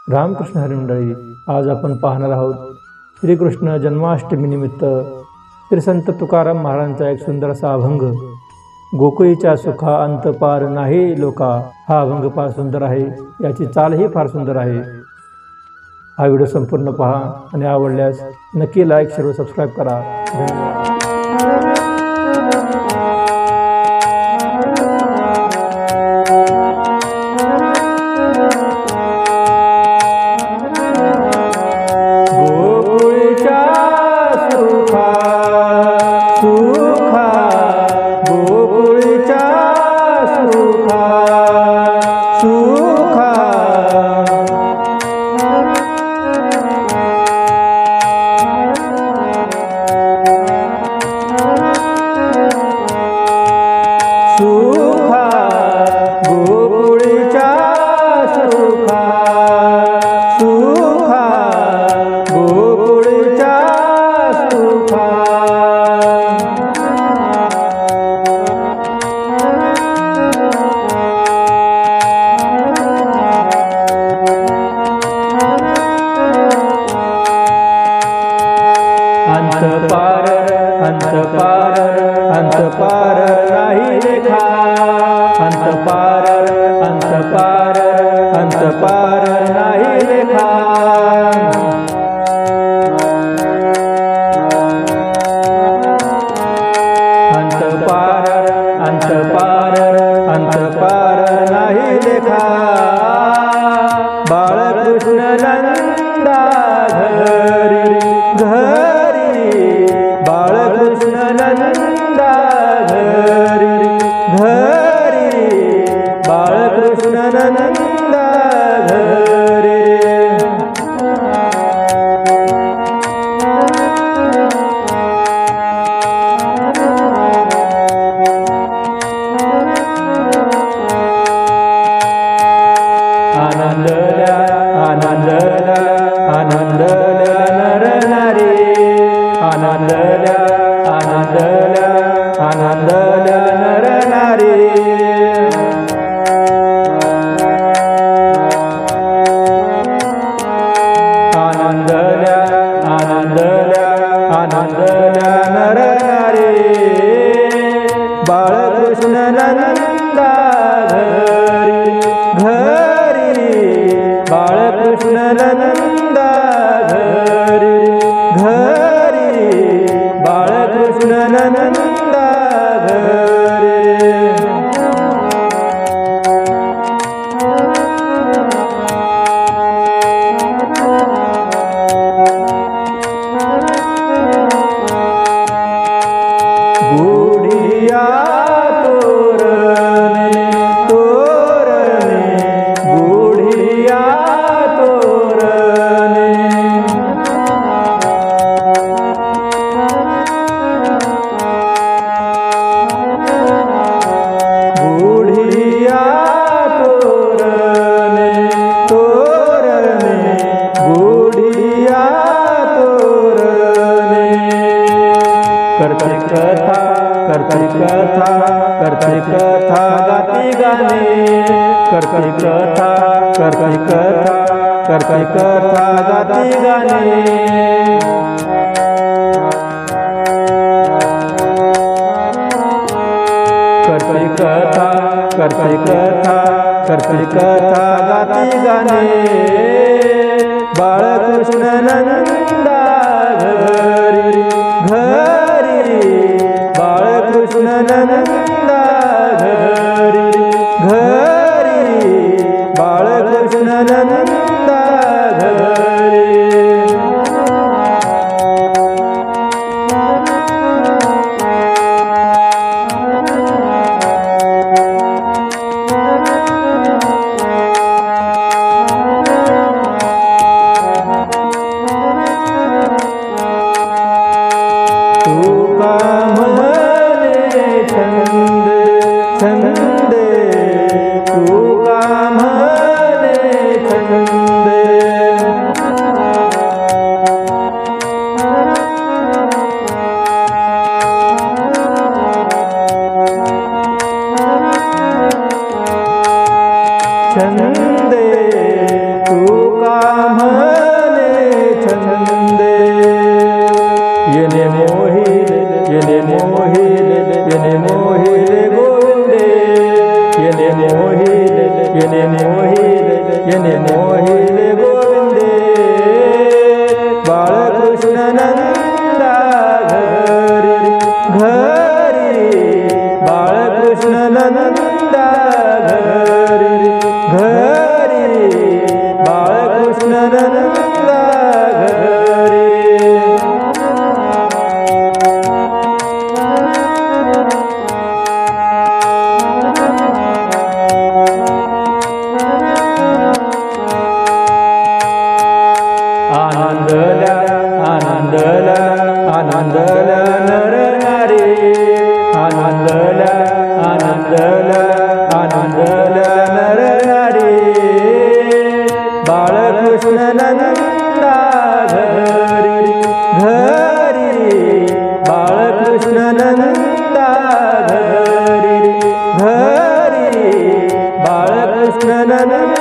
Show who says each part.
Speaker 1: रामकृष्ण हरी मंडळी, आज आपण पाहणार आहोत श्रीकृष्ण जन्माष्टमी निमित्त श्री संत तुकाराम महाराजांचा एक सुंदर असा अभंग, गोकुळीच्या सुखा अंत पार नाही लोका। हा अभंग फार सुंदर आहे, याची चालही फार सुंदर आहे। हा व्हिडिओ संपूर्ण पहा आणि आवडल्यास नक्की लाईक शेअर व सबस्क्राईब करा। धन्यवाद। अंत पार नाही रेखा, अंत पार नाही रेखा। अंत पार नाही रेखा। बाळकृष्ण नंदा घरी घरी, बाळकृष्ण नंदा घरी घरी, बाळकृष्ण नंदा घरी। आनंदल्या आनंदल्या आनंदल्या नर नारी, आनंदल्या आनंदल्या आनंदल्या नर नारी। आनंदल्या आनंदल्या आनंदल्या नर नारी। बाळकृष्ण नंदा घरी घरी, बाळकृष्ण नंदा घरी घरी, बाळकृष्ण नंदा घरी। गुढिया तोरणे तोरणे, गुढिया तोरणे। गुढिया तोरणे तोरणे, गुढिया तोरणे। करते कथा करते कथा करते कथा गाती गाणे, करते कथा करते कथा करते कथा गाती गाणे। करते कथा करते कथा करते कथा गाती गाणे। बाळकृष्ण नंदा घरी घरी, बाळकृष्ण नंदा घरी घरी, बाळकृष्ण नंदा घरी। तुका म्हणे छंद छंद, तुका म्हणे छंद। येणे मोहिले गोविंदे बाळकृष्ण नंदा घरी घरी बाळकृष्ण नंदा घरी घरी बाळकृष्ण नंदा घरी आनंदला आनंदला आनंदला नर नारी आनंदला आनंदला आनंदला नर नारी बाळकृष्ण नंदा घरी घरी बाळकृष्ण नंदा घरी घरी बाळकृष्ण नंदा